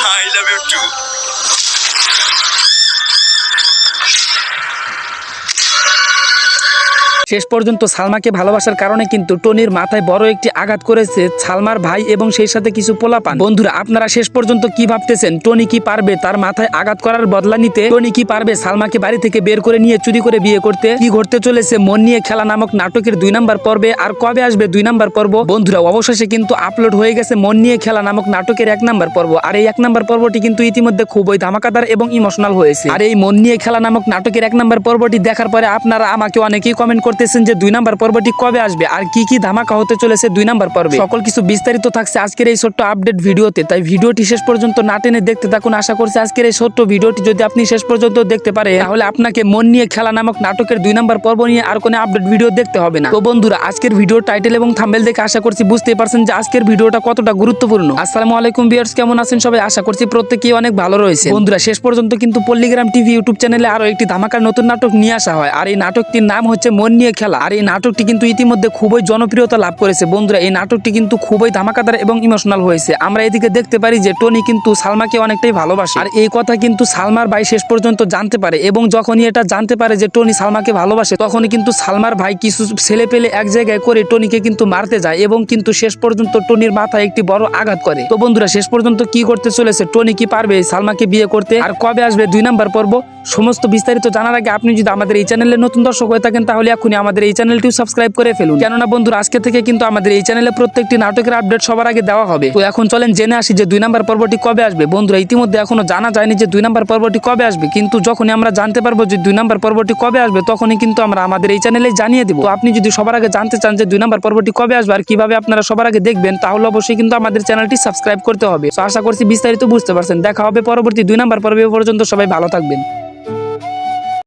I love you too. শেষ পর্যন্ত সালমাকে ভালোবাসার কারণে কিন্তু টনির মাথায় বড় একটি আঘাত করেছে সালমার ভাই এবং সেই সাথে কিছু পোলাপান। বন্ধুরা, আপনারা শেষ পর্যন্ত কি ভাবতেছেন? টনি কি পারবে তার মাথায় আঘাত করার বদলা নিতে? টনি কি পারবে সালমাকে বাড়ি থেকে বের করে নিয়ে চুরি করে বিয়ে করতে? কি ঘটতে চলেছে মন নিয়ে খেলা নামক নাটকের 2 নাম্বার পর্বে? আর কবে আসবে 2 নাম্বার পর্ব? বন্ধুরা, অবশেষে কিন্তু আপলোড হয়ে গেছে মন নিয়ে খেলা নামক নাটকের 1 নাম্বার পর্ব। আর এই 1 নাম্বার পর্বটি কিন্তু ইতিমধ্যে খুবই ধামাকাদার এবং ইমোশনাল হয়েছে। আর এই মন নিয়ে খেলা নামক নাটকের 1 নাম্বার পর্বটি দেখার পরে আপনারা আমাকে অনেকেই কমেন্ট করতেছেন যে 2 নাম্বার পর্বটি কবে আসবে আর কি কি ধামাকা হতে চলেছে 2 নাম্বার পর্বে। সকল কিছু বিস্তারিত থাকছে আজকের এই ছোট্ট আপডেট ভিডিওতে, তাই ভিডিওটি শেষ পর্যন্ত না টেনে দেখতে থাকুন। আশা করছি আজকের এই ছোট্ট ভিডিওটি যদি আপনি শেষ পর্যন্ত দেখতে পারেন তাহলে আপনাকে মন নিয়ে খেলা নামক নাটকের 2 নাম্বার পর্ব নিয়ে আর কোনো আপডেট ভিডিও দেখতে হবে না। তো বন্ধুরা, আজকের ভিডিও টাইটেল এবং থাম্বনেল দেখে আশা করছি বুঝতেই পারছেন যে আজকের ভিডিওটা কতটা গুরুত্বপূর্ণ। আসসালামু আলাইকুম ভিউয়ার্স, কেমন আছেন সবাই? আশা করছি প্রত্যেকেই অনেক ভালো রয়েছে। বন্ধুরা, শেষ পর্যন্ত কিন্তু পল্লীগ্রাম টিভি ইউটিউব চ্যানেলে আরো একটি ধামাকার নতুন নাটক নিয়ে আসা হয়। আর এই নাটকটির নাম হচ্ছে মন নিয়ে খেলা। আর এই নাটকটি কিন্তু ইতিমধ্যে খুবই জনপ্রিয়তা লাভ করেছে। বন্ধুরা, এই নাটকটি কিন্তু খুবই ধামাকাদার এবং ইমোশনাল হয়েছে। আমরা এদিকে দেখতে পারি যে টনি কিন্তু সালমাকে অনেকটাই ভালোবাসে। আর এই কথা কিন্তু সালমার ভাই শেষ পর্যন্ত জানতে পারে এবং যখনই এটা জানতে পারে যে টনি সালমাকে ভালোবাসে তখনই কিন্তু সালমার ভাই কিছু ছেলে পেলে এক জায়গায় করে টনিকে কিন্তু মারতে যায় এবং কিন্তু শেষ পর্যন্ত টনির মাথায় একটি বড় আঘাত করে। তো বন্ধুরা, শেষ পর্যন্ত কি করতে চলেছে? টনি কি পারবে সালমাকে বিয়ে করতে? আর কবে আসবে 2 নাম্বার পর্ব? সমস্ত বিস্তারিত জানার আগে আপনি যদি আমাদের এই চ্যানেলে নতুন দর্শক হয়ে থাকেন তাহলে এখনই আমাদের এই চ্যানেলটিও সাবস্ক্রাইব করে ফেলুন। কেননা বন্ধুরা, আজকে থেকে কিন্তু আমাদের এই চ্যানেলে প্রত্যেকটি নাটকের আপডেট সবার আগে দেওয়া হবে। তো এখন চলেন জেনে আসি যে 2 নাম্বার পর্বটি কবে আসবে। বন্ধুরা, ইতিমধ্যে এখনো জানা যায়নি যে 2 নাম্বার পর্বটি কবে আসবে, কিন্তু যখনই আমরা জানতে পারবো যে 2 নাম্বার পর্বটি কবে আসবে তখনই কিন্তু আমরা আমাদের এই চ্যানেলে জানিয়ে দেব। তো আপনি যদি সবার আগে জানতে চান যে 2 নাম্বার পর্বটি কবে আসবে আর কিভাবে আপনারা সবার আগে দেখবেন তাহলে অবশ্যই কিন্তু আমাদের চ্যানেলটি সাবস্ক্রাইব করতে হবে। তো আশা করছি বিস্তারিত বুঝতে পারছেন। দেখা হবে পরবর্তী 2 নাম্বার পর্ব। পর্যন্ত সবাই ভালো থাকবেন।